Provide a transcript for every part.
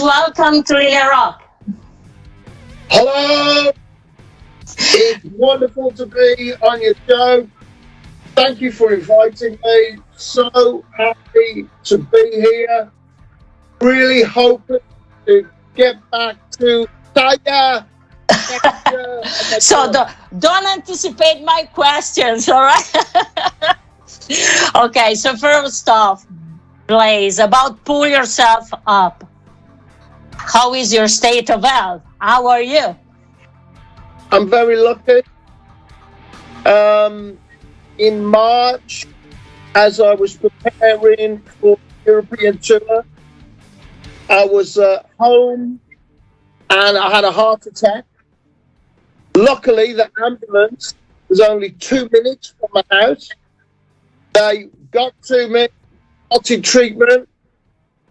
welcome to LINEA ROCK. Hello! It's wonderful to be on your show. Thank you for inviting me. So happy to be here. Really hoping to get back to Taya. So don't anticipate my questions, all right? Okay, so first off, Blaze, about pull yourself up. How is your state of health? How are you? I'm very lucky. In March, as I was preparing for the European tour, I was home and I had a heart attack. Luckily, the ambulance was only 2 minutes from my house. They got to me, started treatment.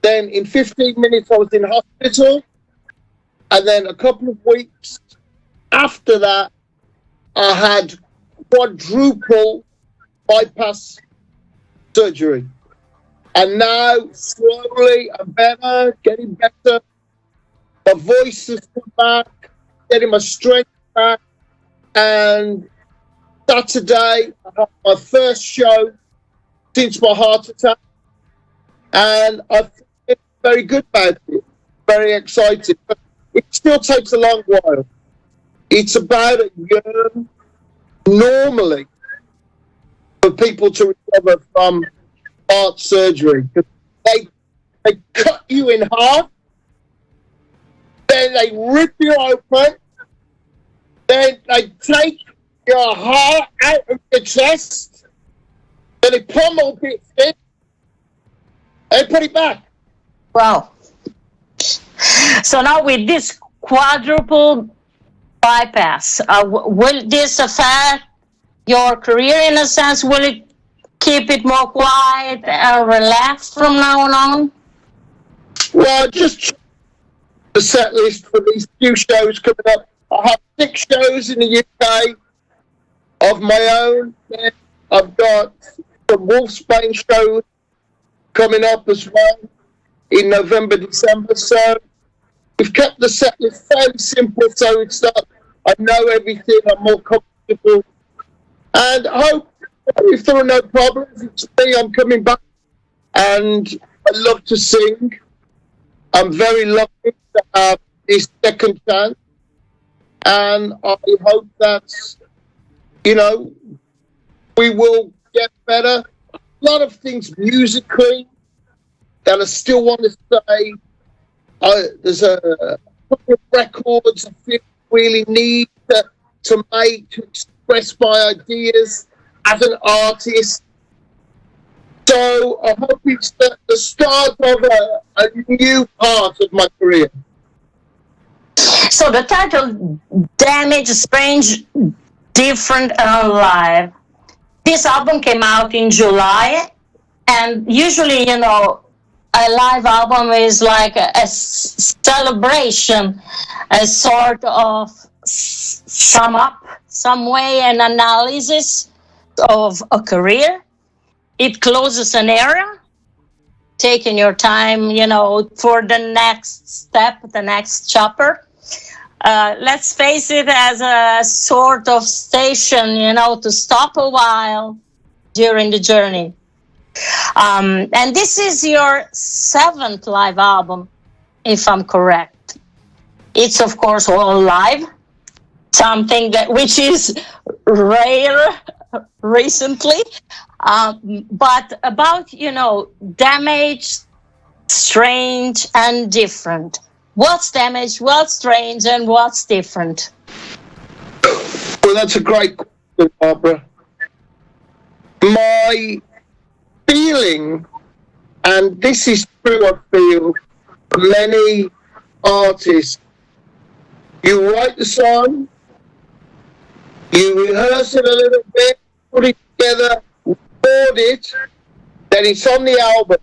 Then in 15 minutes, I was in hospital. And then a couple of weeks after that, I had quadruple bypass surgery. And now, slowly, I'm better, getting better. My voice has come back, getting my strength back. And Saturday, I had my first show since my heart attack. And I feel very good about it, very excited. But it still takes a long while. It's about a year, normally, for people to recover from heart surgery. They cut you in half, then they rip you open, then they take your heart out of your chest, then they pummel it in, and put it back. Wow. So now with this quadruple bypass, will this affect your career in a sense? Will it keep it more quiet and relaxed from now on? Well, just the set list for these few shows coming up. I have 6 shows in the UK of my own. Then I've got the Wolfsbane show coming up as well in November, December. So we've kept the set list fairly simple, so it's not, I know everything, I'm more comfortable. And I hope if there are no problems, it's me, I'm coming back. And I love to sing. I'm very lucky to have this second chance. And I hope that, you know, we will get better. A lot of things musically that I still want to say. There's a couple of records I feel really need to make, to express my ideas as an artist. So I hope it's the start of a new part of my career. So the title, Damage, Strange, Different and Alive. This album came out in July, and usually, you know, a live album is like a celebration, a sort of sum up, some way, an analysis of a career. It closes an era, taking your time, you know, for the next step, the next chapter. Let's face it, as a sort of station, you know, to stop a while during the journey. And this is your 7th live album, if I'm correct. It's, of course, all live, something which is rare recently. But about, you know, Damage, Strange, and Different. What's damaged, what's strange, and what's different? Well, that's a great question, Barbara. My feeling, and this is true, I feel, for many artists, you write the song, you rehearse it a little bit, put it together, record it, then it's on the album.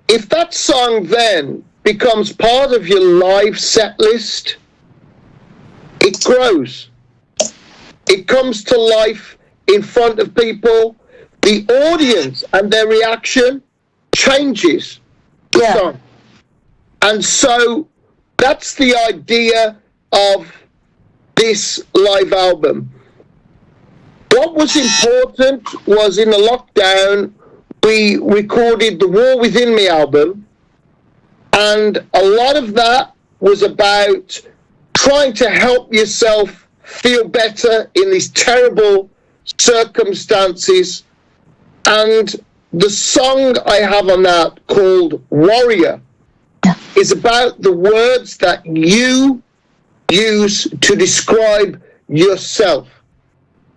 If that song then becomes part of your live set list, it grows. It comes to life in front of people. The audience and their reaction changes the song. And so that's the idea of this live album. What was important was in the lockdown, we recorded the War Within Me album, and a lot of that was about trying to help yourself feel better in these terrible circumstances. And the song I have on that, called Warrior, is about the words that you use to describe yourself.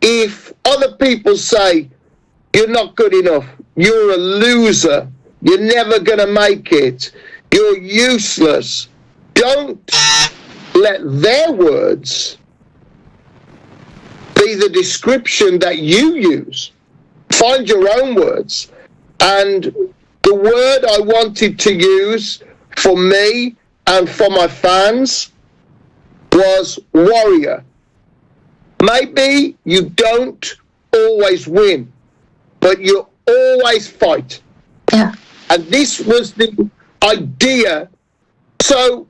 If other people say you're not good enough, you're a loser, you're never going to make it, you're useless, don't let their words be the description that you use. Find your own words. And the word I wanted to use for me and for my fans was warrior. Maybe you don't always win, but you always fight. Yeah. And this was the idea. So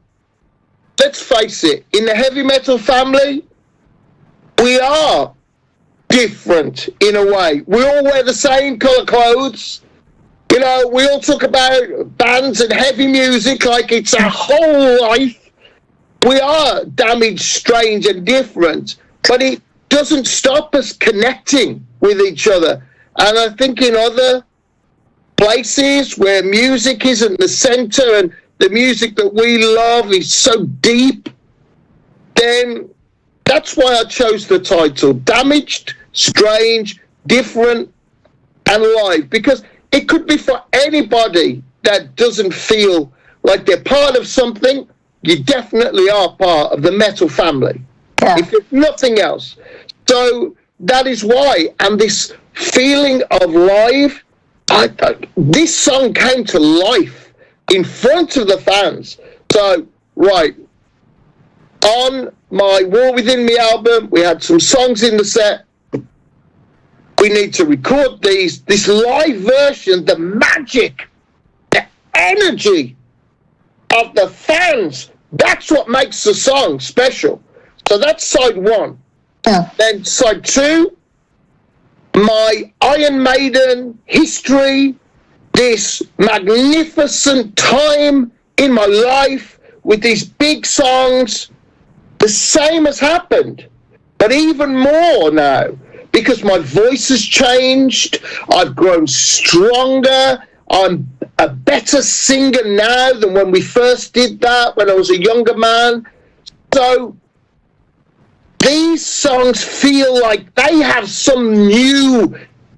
let's face it, in the heavy metal family, we are different in a way. We all wear the same colour clothes. You know, we all talk about bands and heavy music like it's our whole life. We are damaged, strange and different, but it doesn't stop us connecting with each other. And I think in other places where music isn't the centre and the music that we love is so deep, then that's why I chose the title, Damaged, Strange, Different and Live, because it could be for anybody that doesn't feel like they're part of something. You definitely are part of the metal family, if it's nothing else. So that is why, and this feeling of live, this song came to life in front of the fans. So, right, on my War Within Me album, we had some songs in the set. We need to record these. This live version, the magic, the energy of the fans, that's what makes the song special. So that's side one. Yeah. Then side two, my Iron Maiden history, this magnificent time in my life with these big songs. The same has happened, but even more now, because my voice has changed, I've grown stronger, I'm a better singer now than when we first did that, when I was a younger man. So these songs feel like they have some new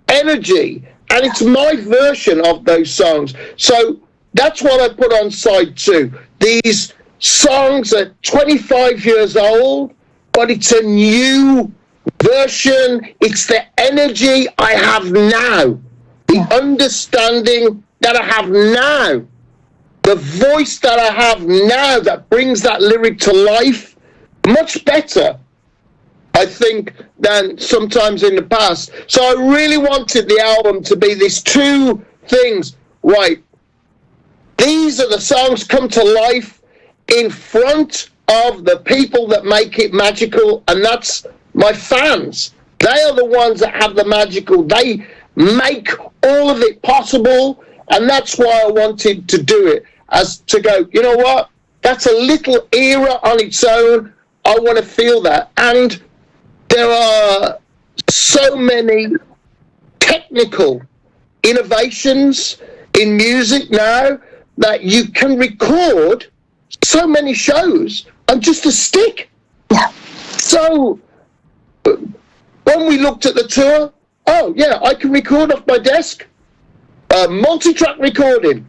energy, and it's my version of those songs. So that's what I put on side two. These songs are 25 years old, but it's a new version. It's the energy I have now, the understanding that I have now, the voice that I have now that brings that lyric to life much better, I think, than sometimes in the past. So I really wanted the album to be these two things. Right, these are the songs come to life in front of the people that make it magical, and that's my fans. They are the ones that have the magical. They make all of it possible, and that's why I wanted to do it, as to go, you know what, that's a little era on its own. I want to feel that. And there are so many technical innovations in music now that you can record so many shows on just a stick. Yeah. So when we looked at the tour, oh yeah, I can record off my desk, multi-track recording.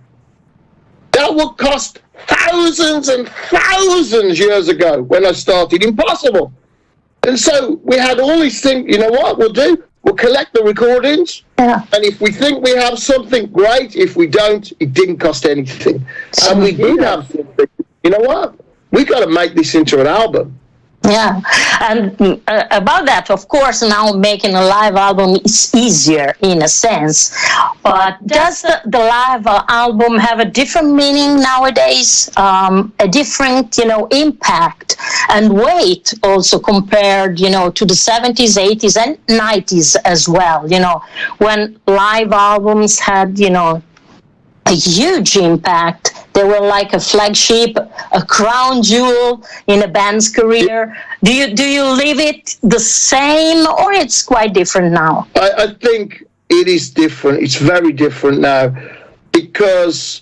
That would cost thousands and thousands years ago when I started. Impossible. And so we had all these things. You know what we'll do? We'll collect the recordings. Yeah. And if we think we have something, great. If we don't, it didn't cost anything. And we did have something. You know what? We got to make this into an album. Yeah, and about that, of course, now making a live album is easier in a sense. But does the live album have a different meaning nowadays? A different, impact and weight also compared, to the 70s, 80s, and 90s as well. When live albums had, a huge impact. They were like a flagship, a crown jewel in a band's career. Do you leave it the same, or it's quite different now? I think it is different. It's very different now because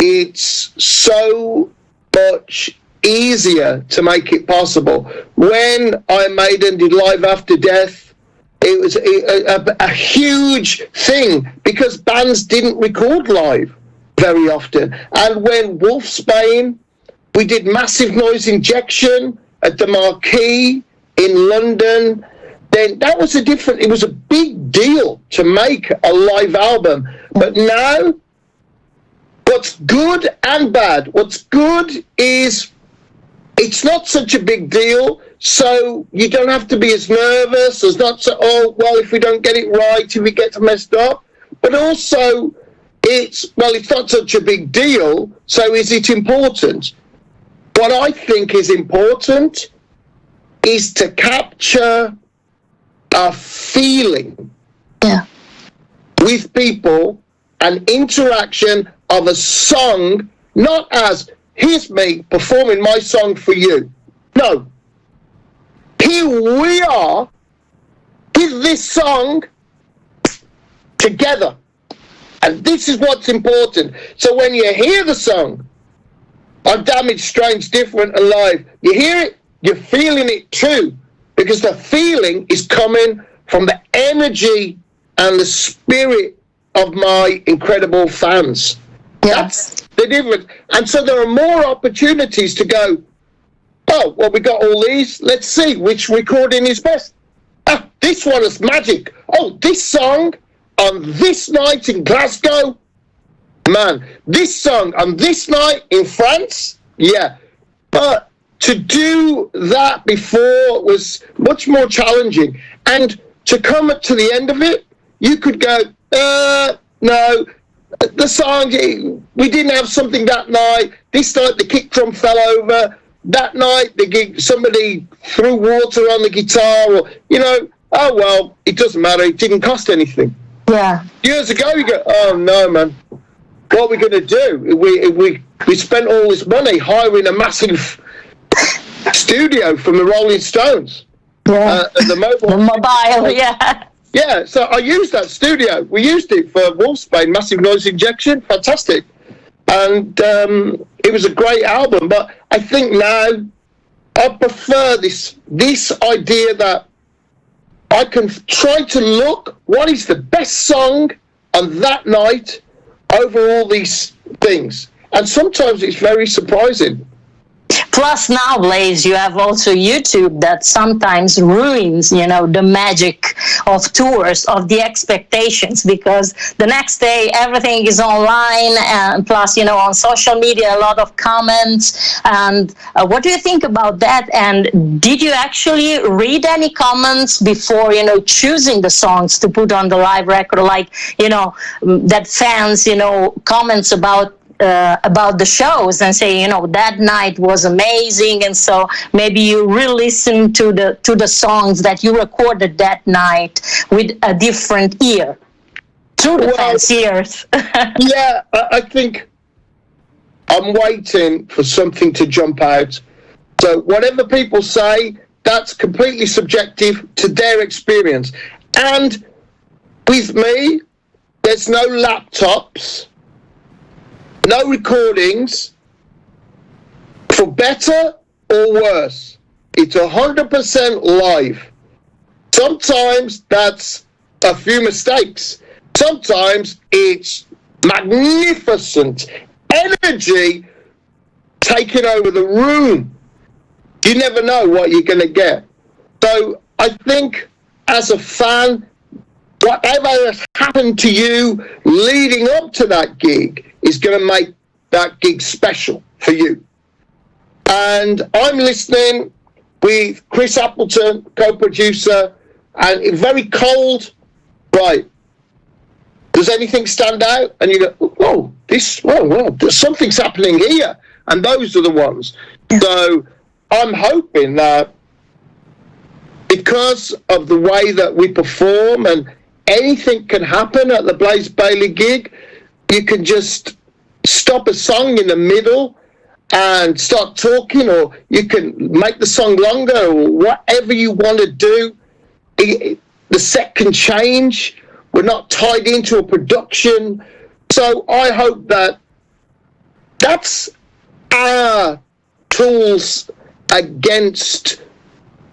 it's so much easier to make it possible. When Maiden did Live After Death, it was a huge thing because bands didn't record live very often. And when Wolfsbane, we did Massive Noise Injection at the Marquee in London, then that was it was a big deal to make a live album. But now, what's good and bad, what's good is it's not such a big deal, so you don't have to be as nervous, as not so, if we don't get it right, if we get messed up. But also, it's not such a big deal, so is it important? What I think is important is to capture a feeling with people, an interaction of a song, not as, here's me performing my song for you. No. Here we are with this song together. And this is what's important. So when you hear the song on Damaged, Strange, Different, Alive, you hear it, you're feeling it too. Because the feeling is coming from the energy and the spirit of my incredible fans. That's the difference. And so there are more opportunities to go, we got all these. Let's see which recording is best. This one is magic. This song on this night in Glasgow. Man, this song on this night in France. Yeah. But to do that before was much more challenging. And to come to the end of it, you could go, no, the song, we didn't have something that night. This night the kick drum fell over. That night somebody threw water on the guitar, or, it doesn't matter. It didn't cost anything. Yeah. Years ago, you go, oh no, man, what are we going to do? We spent all this money hiring a massive studio from the Rolling Stones. Yeah. The mobile, yeah. Yeah, so I used that studio. We used it for Wolfsbane, Massive Noise Injection, fantastic. And it was a great album, but I think now I prefer this idea that I can try to look what is the best song on that night over all these things. And sometimes it's very surprising. Plus now, Blaze, you have also YouTube that sometimes ruins, the magic of tours, of the expectations, because the next day everything is online, and plus, on social media, a lot of comments. And what do you think about that? And did you actually read any comments before, choosing the songs to put on the live record? Like, that fans, comments about the shows and say, that night was amazing, and so maybe you re-listen to the songs that you recorded that night with a different ear through the fans' ears. Yeah, I think I'm waiting for something to jump out. So whatever people say, that's completely subjective to their experience. And with me, there's no laptops, no recordings, for better or worse. It's 100% live. Sometimes that's a few mistakes. Sometimes it's magnificent energy taking over the room. You never know what you're going to get. So I think as a fan, whatever has happened to you leading up to that gig is going to make that gig special for you. And I'm listening with Chris Appleton, co-producer, and it's very cold. Right. Does anything stand out? And you go, oh, something's happening here. And those are the ones. So I'm hoping that because of the way that we perform and anything can happen at the Blaze Bayley gig, you can just stop a song in the middle and start talking, or you can make the song longer, or whatever you want to do. The set can change. We're not tied into a production. So I hope that that's our tools against,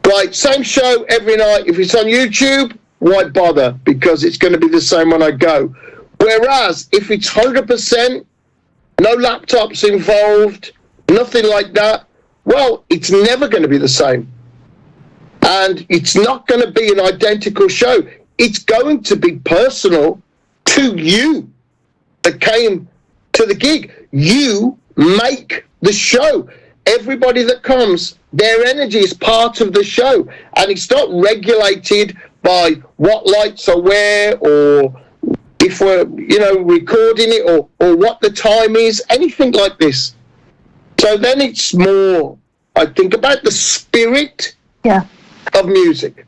right, same show every night. If it's on YouTube, why bother? Because it's going to be the same when I go. Whereas if it's 100%, no laptops involved, nothing like that, well, it's never going to be the same. And it's not going to be an identical show. It's going to be personal to you that came to the gig. You make the show. Everybody that comes, their energy is part of the show. And it's not regulated by what lights are where, or if we're, recording it, or what the time is, anything like this. So then it's more, I think, about the spirit of music.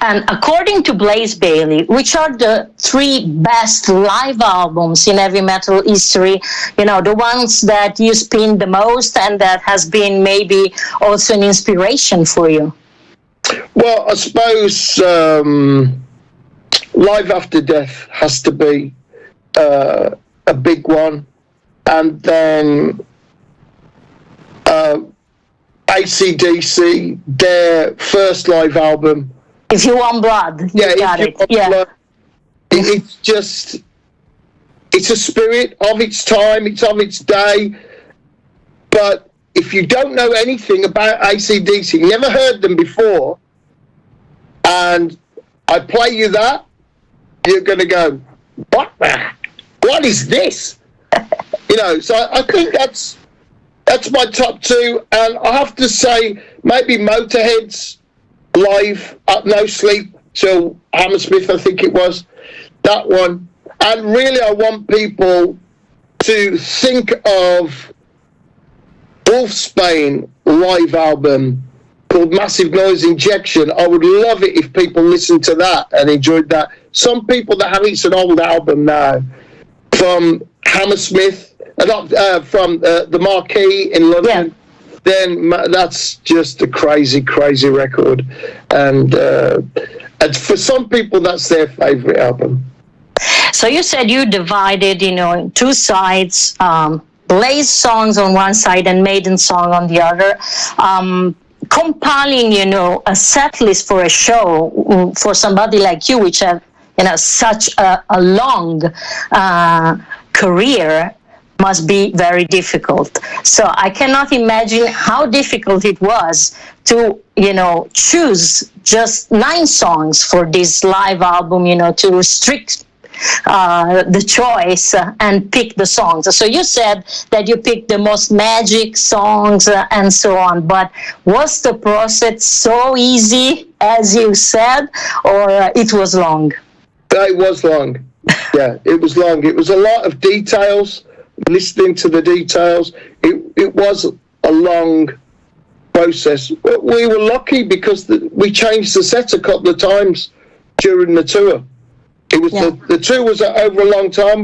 And according to Blaze Bayley, which are the 3 best live albums in heavy metal history, the ones that you spin the most and that has been maybe also an inspiration for you? Well, I suppose Live After Death has to be a big one. And then AC/DC, their first live album. If You Want Blood, you got it. Blood, it's just, it's a spirit of its time, it's of its day. But if you don't know anything about AC/DC, never heard them before, and I play you that, you're going to go, what is this? So I think that's my top 2. And I have to say, maybe Motorhead's live at No Sleep Till Hammersmith, I think it was, that one. And really, I want people to think of Wolfsbane live album called Massive Noise Injection. I would love it if people listened to that and enjoyed that. Some people that have, it's an old album now, from Hammersmith, from the Marquee in London. Then that's just a crazy, crazy record. And for some people, that's their favourite album. So you said you divided, in 2 sides, Blaze songs on one side and Maiden song on the other. Compiling, a set list for a show for somebody like you, which have, such a long career, must be very difficult. So I cannot imagine how difficult it was to, choose just 9 songs for this live album, to restrict the choice and pick the songs. So you said that you picked the most magic songs and so on, but was the process so easy as you said, or it was long? It was long. Yeah, it was long. It was a lot of details, listening to the details. It was a long process. But we were lucky because we changed the set a couple of times during the tour. It was the tour was over a long time.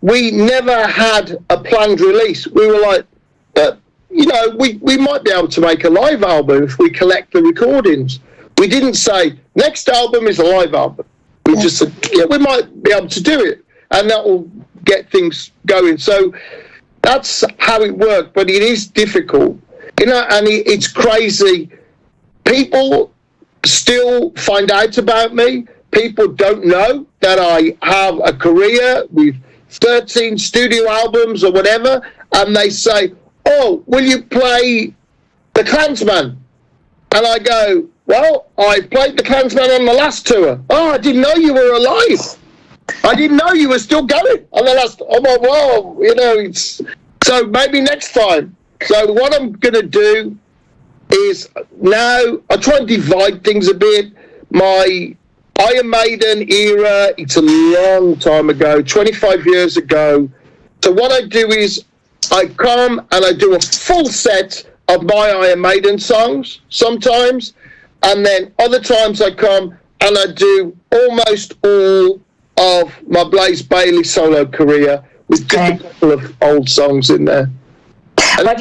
We never had a planned release. We were like, we might be able to make a live album if we collect the recordings. We didn't say next album is a live album. We just said, we might be able to do it, and that will get things going. So that's how it worked, but it is difficult, and it's crazy. People still find out about me. People don't know that I have a career with 13 studio albums or whatever, and they say, oh, will you play The Klansman? And I go, well, I played The Klansman on the last tour. Oh, I didn't know you were alive. I didn't know you were still going on the last. I'm like, whoa, it's so maybe next time. So what I'm going to do is now I try and divide things a bit. My Iron Maiden era, it's a long time ago, 25 years ago. So what I do is I come and I do a full set of my Iron Maiden songs sometimes, and then other times I come and I do almost all of my Blaze Bayley solo career with just a couple of old songs in there. And but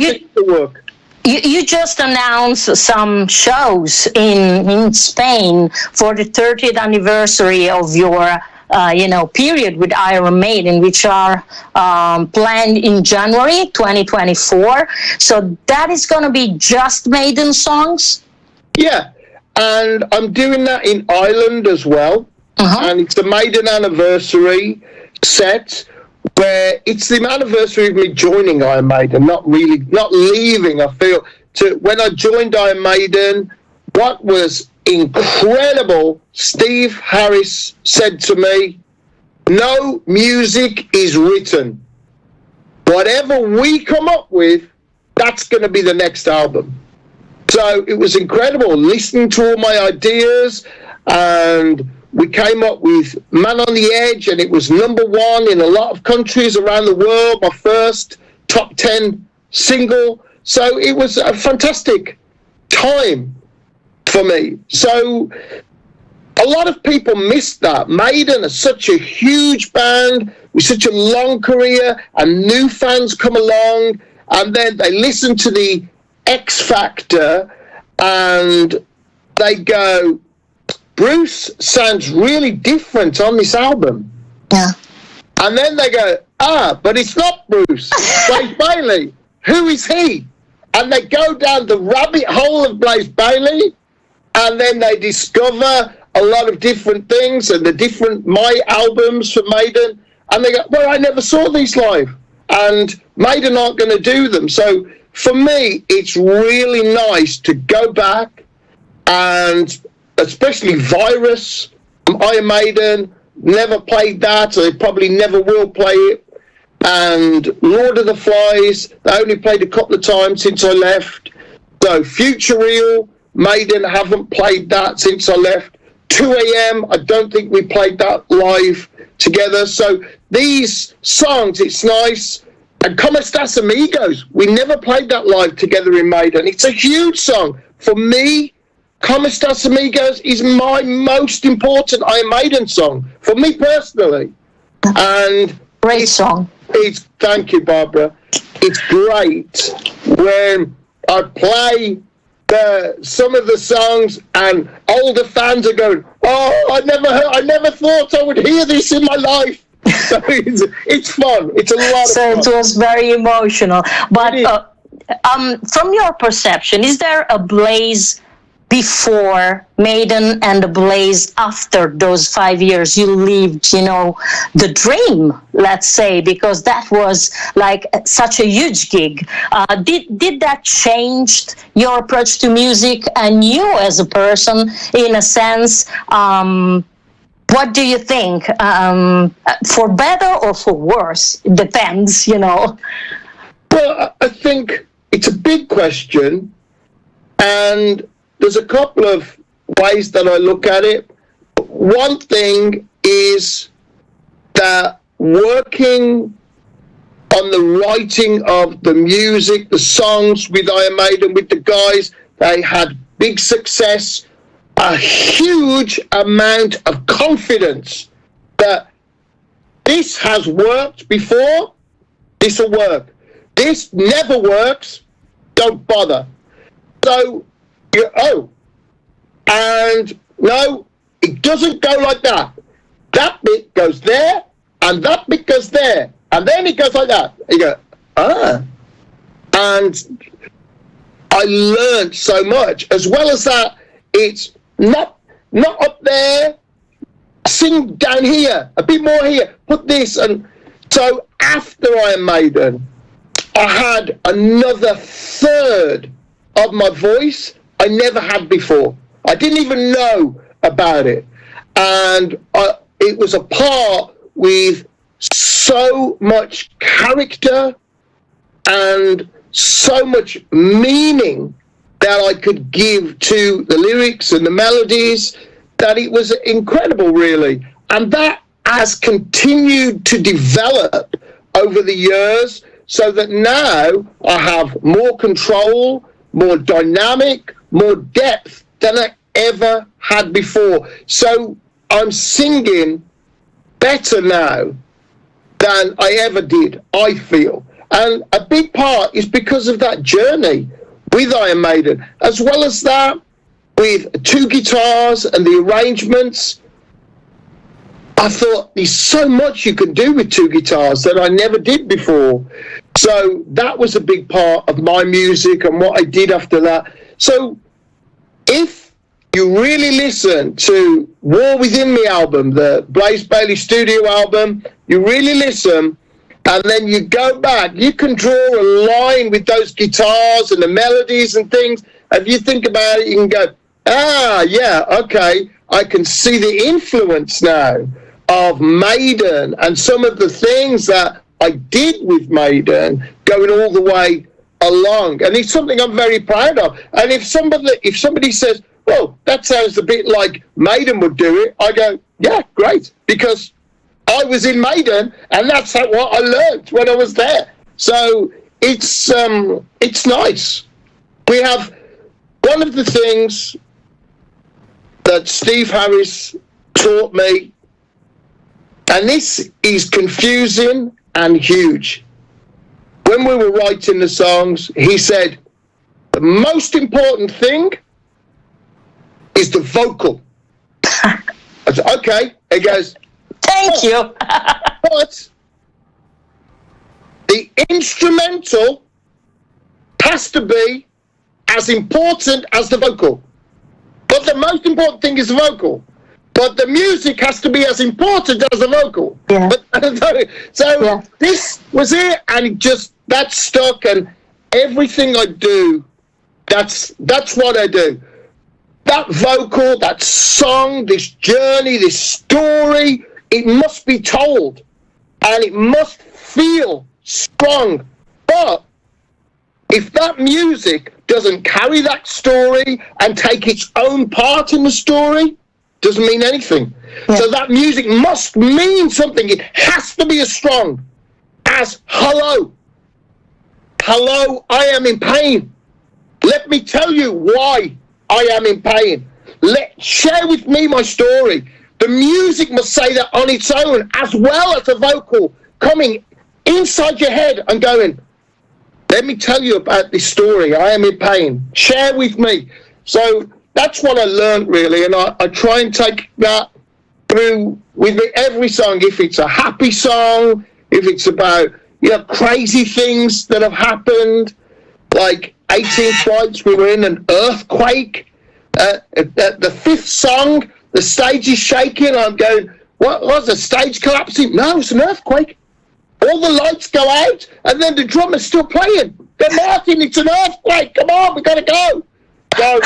you just announced some shows in Spain for the 30th anniversary of your period with Iron Maiden, which are planned in January 2024. So that is going to be just Maiden songs? Yeah, and I'm doing that in Ireland as well. And it's the Maiden anniversary set, where it's the anniversary of me joining Iron Maiden, not leaving. I feel when I joined Iron Maiden, what was incredible, Steve Harris said to me, "No music is written. Whatever we come up with, that's going to be the next album." So it was incredible listening to all my ideas, and we came up with Man on the Edge, and it was #1 in a lot of countries around the world, my first top 10 single. So it was a fantastic time for me. So a lot of people missed that. Maiden are such a huge band with such a long career, and new fans come along, and then they listen to the X Factor and they go, "Bruce sounds really different on this album." Yeah. And then they go, but it's not Bruce. Blaze Bayley. Who is he? And they go down the rabbit hole of Blaze Bayley, and then they discover a lot of different things and my albums for Maiden, and they go, "Well, I never saw these live, and Maiden aren't going to do them." So for me, it's really nice to go back, and especially Virus, Iron Maiden, never played that, so they probably never will play it. And Lord of the Flies, they only played a couple of times since I left. So Future Real, Maiden haven't played that since I left. 2 a.m., I don't think we played that live together. So these songs, it's nice. And Como Estas Amigos, we never played that live together in Maiden. It's a huge song. For me, Como Estas Amigos is my most important Iron Maiden song, for me personally. And great song. Thank you, Barbara. It's great when I play some of the songs and older fans are going, "Oh, I never thought I would hear this in my life." So it's fun. It's a lot of fun. So it was very emotional. But from your perception, is there a Blaze before Maiden and the Blaze after those 5 years you lived, the dream, let's say, because that was like such a huge gig. Did that change your approach to music and you as a person, in a sense? What do you think? For better or for worse? It depends, Well, I think it's a big question, and there's a couple of ways that I look at it. One thing is that working on the writing of the music, the songs with Iron Maiden, with the guys, they had big success, a huge amount of confidence that this has worked before, this will work. This never works, don't bother. So, and no, it doesn't go like that. That bit goes there, and that bit goes there, and then it goes like that. You go, And I learned so much. As well as that, it's not up there, sing down here, a bit more here, put this. And so after Iron Maiden, I had another third of my voice I never had before. I didn't even know about it. And it was a part with so much character and so much meaning that I could give to the lyrics and the melodies, that it was incredible, really. And that has continued to develop over the years, so that now I have more control, more dynamic, more depth than I ever had before. So I'm singing better now than I ever did, I feel. And a big part is because of that journey with Iron Maiden, as well as that with 2 guitars and the arrangements. I thought there's so much you can do with 2 guitars that I never did before. So that was a big part of my music and what I did after that. So if you really listen to War Within Me album, the Blaze Bayley studio album, you really listen, and then you go back, you can draw a line with those guitars and the melodies and things. If you think about it, you can go, yeah, okay, I can see the influence now of Maiden and some of the things that I did with Maiden going all the way along. And it's something I'm very proud of. And if somebody says, well, that sounds a bit like Maiden would do it, I go, yeah, great, because I was in Maiden, and that's what I learned when I was there. So it's nice. We have one of the things that Steve Harris taught me, and this is confusing and huge. When we were writing the songs, he said, the most important thing is the vocal. I said, okay. He goes, thank you. But the instrumental has to be as important as the vocal. But the most important thing is the vocal. But the music has to be as important as the vocal. Yeah. So this was it, and that stuck, and everything I do, that's what I do. That vocal, that song, this journey, this story, it must be told, and it must feel strong. But if that music doesn't carry that story and take its own part in the story, doesn't mean anything. Yeah. So that music must mean something. It has to be as strong as hello. Hello, I am in pain. Let me tell you why I am in pain. Share with me my story. The music must say that on its own, as well as the vocal coming inside your head and going, let me tell you about this story. I am in pain. Share with me. So that's what I learned, really, and I try and take that through with me every song. If it's a happy song, if it's about crazy things that have happened, like 18 Flights, we were in an earthquake. The 5th song, the stage is shaking. I'm going, what was the stage collapsing? No, it's an earthquake. All the lights go out, and then the drummer's still playing. Then Martin, it's an earthquake. Come on, we gotta go. So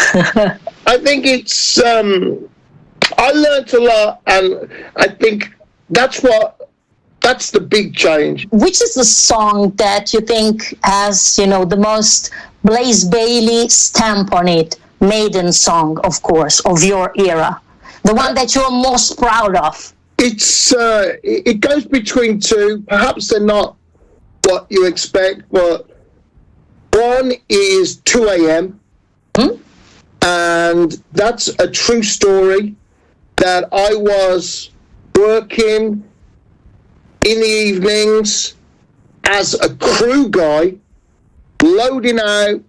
I think it's. I learned a lot, and I think that's the big change. Which is the song that you think has, the most Blaze Bayley stamp on it? Maiden song, of course, of your era. The one that you're most proud of. It goes between 2. Perhaps they're not what you expect, but one is 2 a.m. And that's a true story that I was working in the evenings as a crew guy, loading out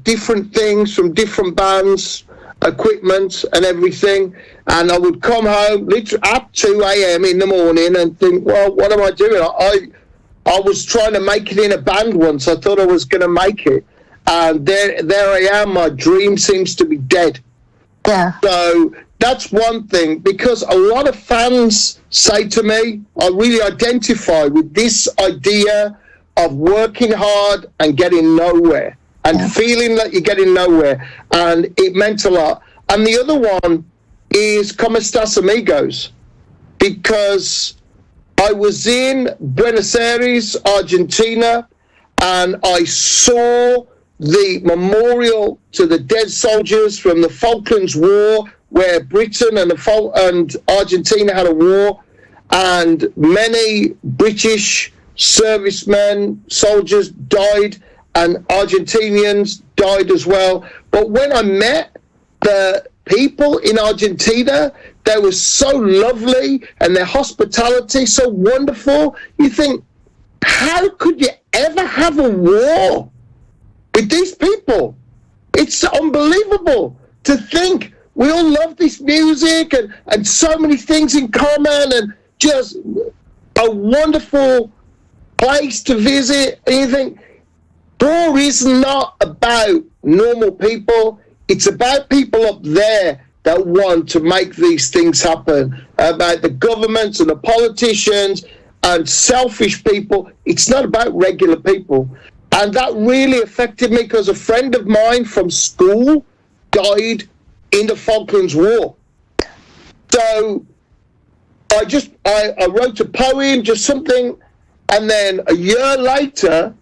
different things from different bands, equipment and everything, and I would come home literally at 2 a.m. in the morning and think, well, what am I doing? I was trying to make it in a band once. I thought I was going to make it, and there I am. My dream seems to be dead. Yeah. So that's one thing, because a lot of fans say to me, I really identify with this idea of working hard and getting nowhere. And feeling that you're getting nowhere, and it meant a lot. And the other one is Como Estas Amigos, because I was in Buenos Aires, Argentina, and I saw the memorial to the dead soldiers from the Falklands War, where Britain and Argentina had a war, and many British servicemen, soldiers died, and Argentinians died as well. But when I met the people in Argentina, they were so lovely, and their hospitality so wonderful. You think, how could you ever have a war with these people? It's unbelievable to think we all love this music and so many things in common, and just a wonderful place to visit. And you think, war is not about normal people. It's about people up there that want to make these things happen, about the governments and the politicians and selfish people. It's not about regular people. And that really affected me, because a friend of mine from school died in the Falklands War. So I wrote a poem, just something, and then a year later,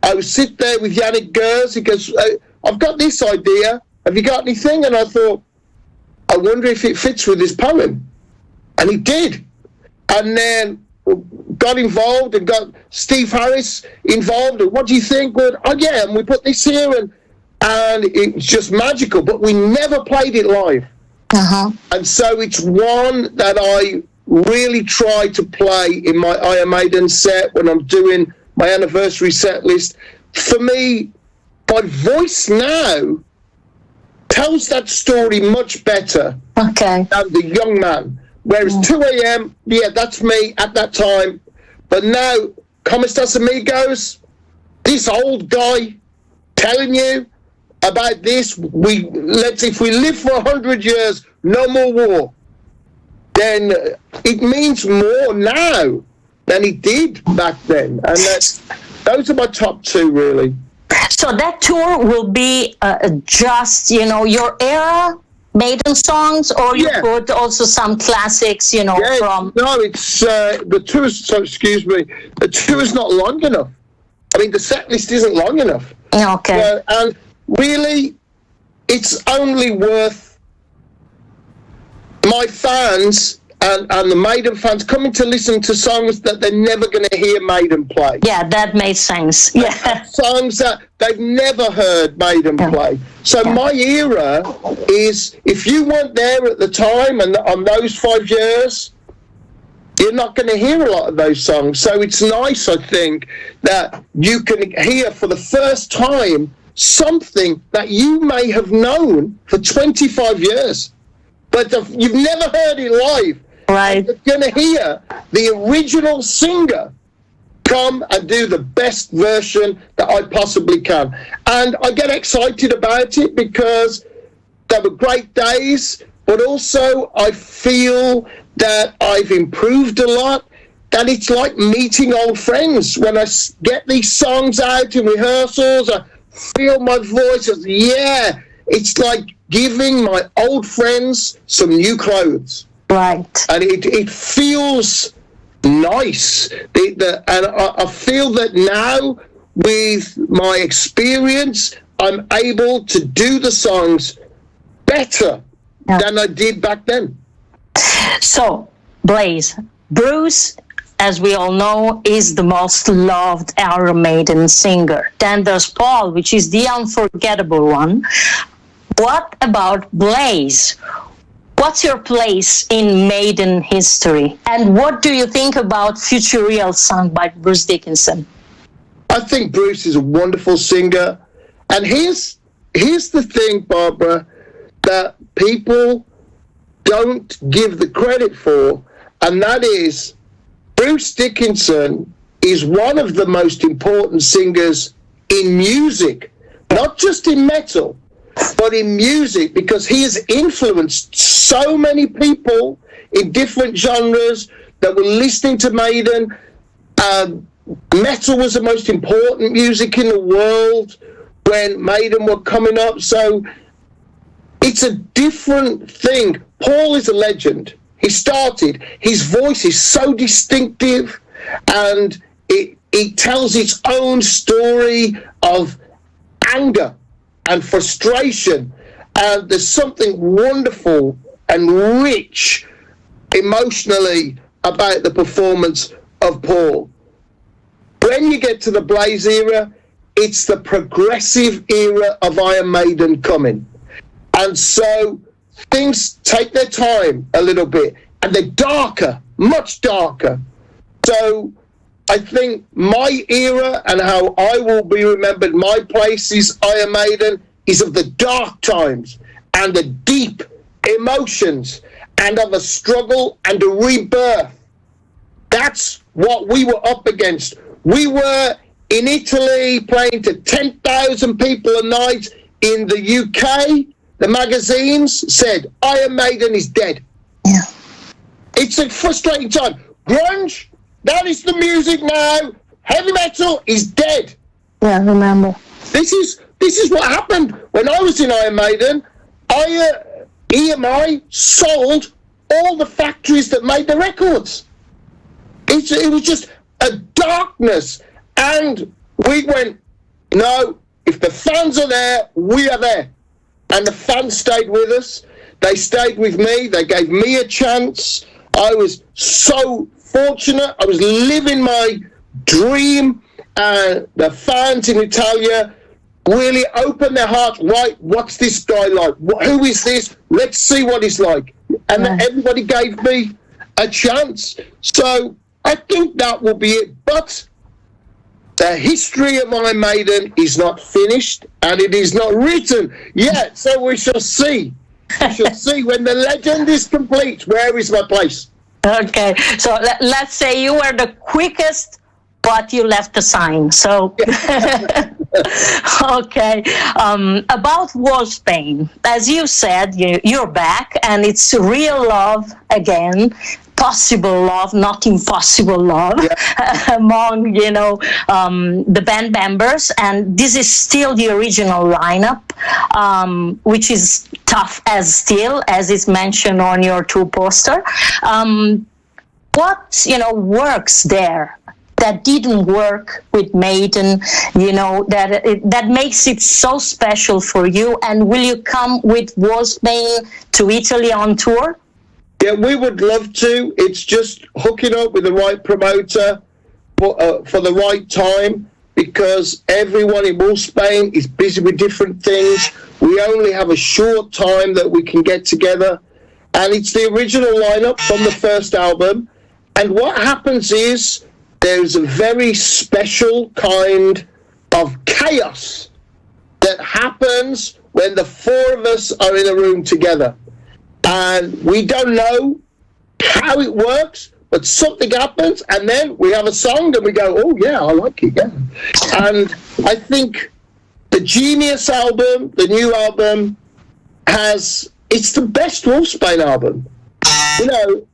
I would sit there with Yannick Gers. He goes, I've got this idea. Have you got anything? And I thought, I wonder if it fits with this poem. And he did. And then got involved and got Steve Harris involved. And what do you think? Well, oh yeah, and we put this here, and it's just magical. But we never played it live. Uh-huh. And so it's one that I really try to play in my Iron Maiden set when I'm doing my anniversary set list. For me, my voice now tells that story much better than the young man. Whereas 2 a.m., yeah, that's me at that time. But now, Como Estas Amigos, this old guy telling you about this, if we live for 100 years, no more war, then it means more now than it did back then. And those are my top two, really. So that tour will be just, your era Maiden songs, or you put also some classics, from... No, it's, the tour is not long enough. I mean, the set list isn't long enough. Okay. And really, it's only worth my fans and the Maiden fans coming to listen to songs that they're never going to hear Maiden play. Yeah, that makes sense. Yeah. Songs that they've never heard Maiden play. So my era is, if you weren't there at the time and on those 5 years, you're not going to hear a lot of those songs. So it's nice, I think, that you can hear for the first time something that you may have known for 25 years, but you've never heard it live. Right. You're going to hear the original singer come and do the best version that I possibly can. And I get excited about it because they were great days, but also I feel that I've improved a lot, that it's like meeting old friends. When I get these songs out in rehearsals, I feel my voice, it's like giving my old friends some new clothes. Right. And it feels nice. And I feel that now, with my experience, I'm able to do the songs better than I did back then. So, Blaze, Bruce, as we all know, is the most loved Iron Maiden singer. Then there's Paul, which is the unforgettable one. What about Blaze? What's your place in Maiden history? And what do you think about Future Real, sung by Bruce Dickinson? I think Bruce is a wonderful singer. And here's the thing, Barbara, that people don't give the credit for, and that is Bruce Dickinson is one of the most important singers in music, not just in metal, but in music, because he has influenced so many people in different genres that were listening to Maiden. Metal was the most important music in the world when Maiden were coming up. So it's a different thing. Paul is a legend. He started. His voice is so distinctive, and it tells its own story of anger and frustration. And there's something wonderful and rich emotionally about the performance of Paul. When you get to the Blaze era, it's the progressive era of Iron Maiden coming. And so things take their time a little bit, and they're darker, much darker. So I think my era and how I will be remembered, my place is Iron Maiden, is of the dark times and the deep emotions and of a struggle and a rebirth. That's what we were up against. We were in Italy playing to 10,000 people a night. In the UK, the magazines said Iron Maiden is dead. Yeah. It's a frustrating time. Grunge, that is the music now. Heavy metal is dead. Yeah, remember. This is what happened when I was in Iron Maiden. EMI sold all the factories that made the records. It was just a darkness, and we went, no, if the fans are there, we are there. And the fans stayed with us. They stayed with me. They gave me a chance. I was so fortunate. I was living my dream, and the fans in Italia really opened their hearts. Right, what's this guy like? Who is this? Let's see what he's like. And then everybody gave me a chance. So I think that will be it. But the history of Iron Maiden is not finished, and it is not written yet. So we shall see. We shall see when the legend is complete. Where is my place? Okay, so let's say you were the quickest, but you left a sign. So, okay. About Wolfsbane, as you said, you're back, and it's real love again. Possible love, not impossible love, among the band members, and this is still the original lineup, which is tough as it's mentioned on your tour poster. What works there that didn't work with Maiden? That makes it so special for you. And will you come with Wolfsbane to Italy on tour? Yeah, we would love to. It's just hooking up with the right promoter for the right time, because everyone in Wolfsbane is busy with different things. We only have a short time that we can get together, and it's the original lineup from the first album. And what happens is there's a very special kind of chaos that happens when the four of us are in a room together. And we don't know how it works, but something happens, and then we have a song, and we go, oh, yeah, I like it, yeah. And I think the Genius album, the new album, it's the best Wolfsbane album.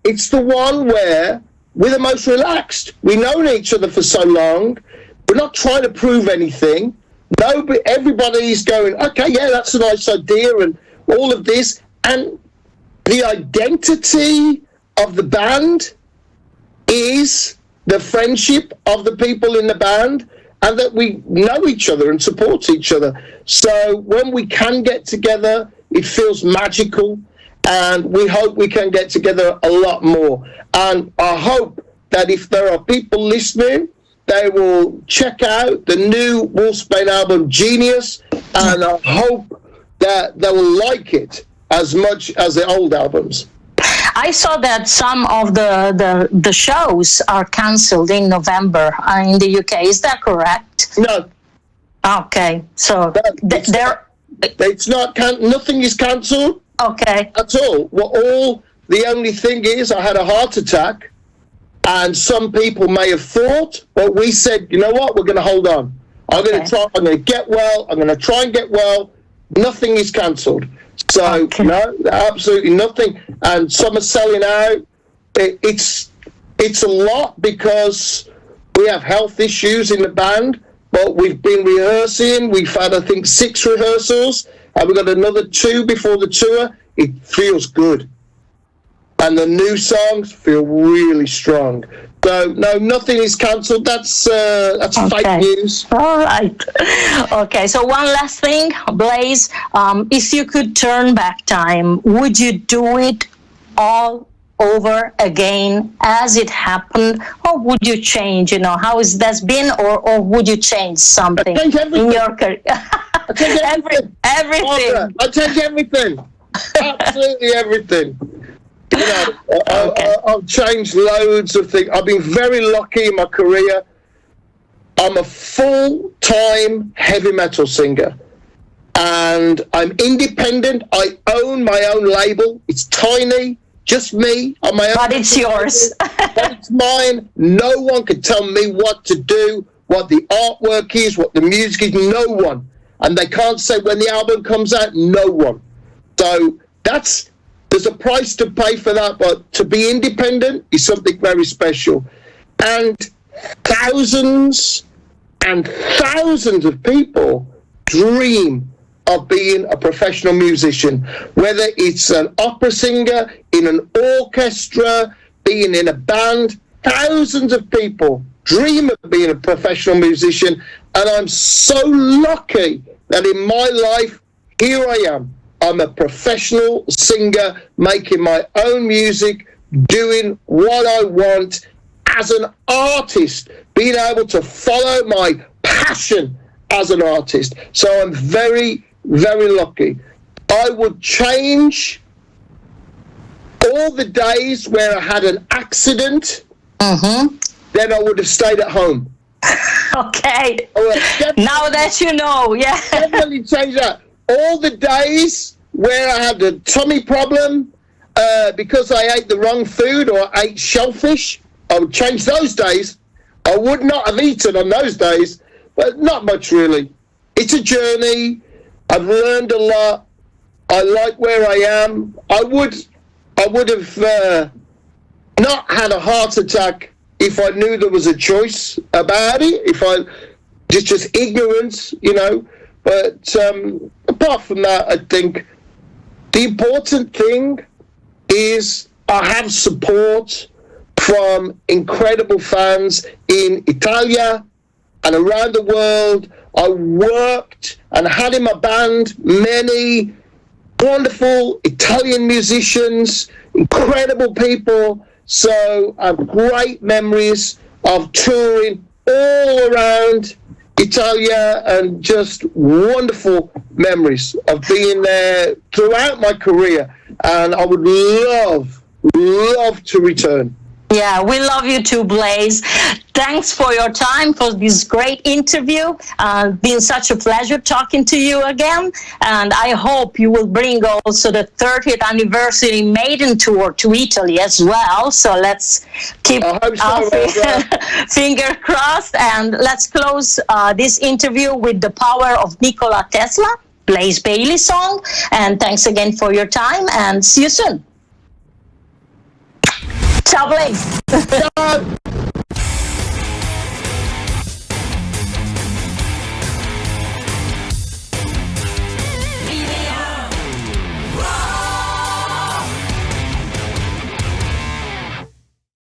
It's the one where we're the most relaxed. We've known each other for so long. We're not trying to prove anything. Everybody's going, okay, yeah, that's a nice idea, and all of this. And the identity of the band is the friendship of the people in the band, and that we know each other and support each other. So when we can get together, it feels magical, and we hope we can get together a lot more. And I hope that if there are people listening, they will check out the new Wolfsbane album, Genius, and I hope that they will like it as much as the old albums. I saw that some of the shows are cancelled in November in the UK. Is that correct? No. Okay, so it's not. Nothing is cancelled. Okay. At all. The only thing is, I had a heart attack, and some people may have thought, but we said, you know what? We're going to hold on. I'm going to get well. I'm going to try and get well. Nothing is cancelled. So, no, absolutely nothing. And some are selling out. It's a lot because we have health issues in the band, but we've been rehearsing. We've had, I think, 6 rehearsals, and we've got another 2 before the tour. It feels good. and the new songs feel really strong. So no, nothing is cancelled. That's fake news. All right. Okay. So one last thing, Blaze. If you could turn back time, would you do it all over again as it happened, or would you change? How is that's been, or would you change something in your career? I change everything. Everything. I change everything. Absolutely everything. I've changed loads of things. I've been very lucky in my career. I'm a full-time heavy metal singer, and I'm independent. I own my own label. It's tiny, just me on my own. But it's yours. But it's mine. No one can tell me what to do, what the artwork is, what the music is. No one. And they can't say when the album comes out. No one. So there's a price to pay for that, but to be independent is something very special. And thousands and thousands of people dream of being a professional musician, whether it's an opera singer, in an orchestra, being in a band. Thousands of people dream of being a professional musician, and I'm so lucky that in my life, here I am. I'm a professional singer, making my own music, doing what I want as an artist, being able to follow my passion as an artist. So I'm very, very lucky. I would change all the days where I had an accident, then I would have stayed at home. Okay. Now that you know, yeah. Definitely change that. All the days where I had a tummy problem because I ate the wrong food or I ate shellfish, I would change those days. I would not have eaten on those days, but not much really. It's a journey. I've learned a lot. I like where I am. I would have not had a heart attack if I knew there was a choice about it. If I just ignorance, But apart from that, I think the important thing is I have support from incredible fans in Italia and around the world. I worked and had in my band many wonderful Italian musicians, incredible people. So I have great memories of touring all around Italia, and just wonderful memories of being there throughout my career. And I would love to return. Yeah, we love you too, Blaze. Thanks for your time, for this great interview. Been such a pleasure talking to you again. And I hope you will bring also the 30th anniversary Maiden tour to Italy as well. So let's keep our finger crossed. And let's close this interview with the power of Nikola Tesla, Blaze Bayley song. And thanks again for your time, and see you soon. Ciao, Blaze. Ciao.